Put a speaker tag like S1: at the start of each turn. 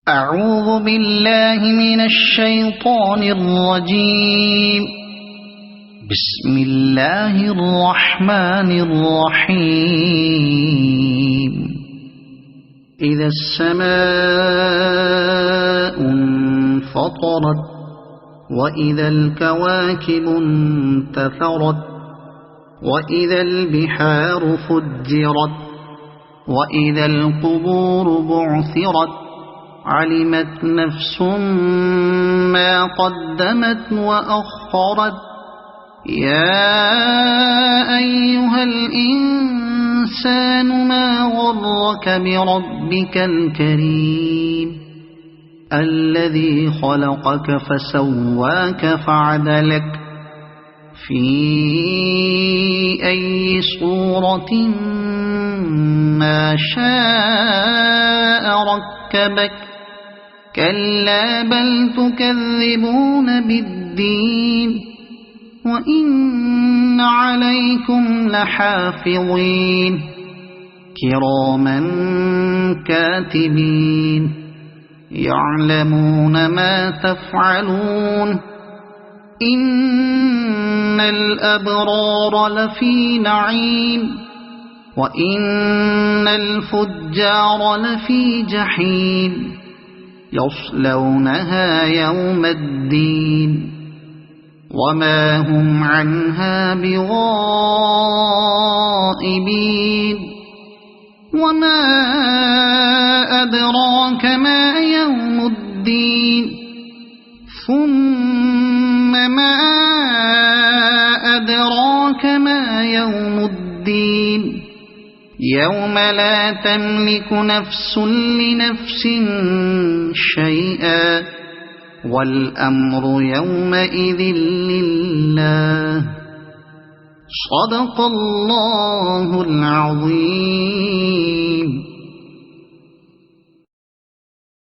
S1: أعوذ بالله من الشيطان الرجيم. بسم الله الرحمن الرحيم. إذا السماء انفطرت وإذا الكواكب انتثرت وإذا البحار فجرت وإذا القبور بعثرت علمت نفس ما قدمت وأخرت. يا أيها الإنسان ما غرك بربك الكريم الذي خلقك فسواك فعدلك في أي صورة ما شاء ركبك. كلا بل تكذبون بالدين وإن عليكم لحافظين كراما كاتبين يعلمون ما تفعلون. إن الأبرار لفي نعيم وإن الفجار لفي جحيم يصلونها يوم الدين وما هم عنها بغائبين. وما أدراك ما يوم الدين ثم ما أدراك ما يوم الدين يوم لا تملك نفس لنفس شيئا والأمر يومئذ لله. صدق الله العظيم.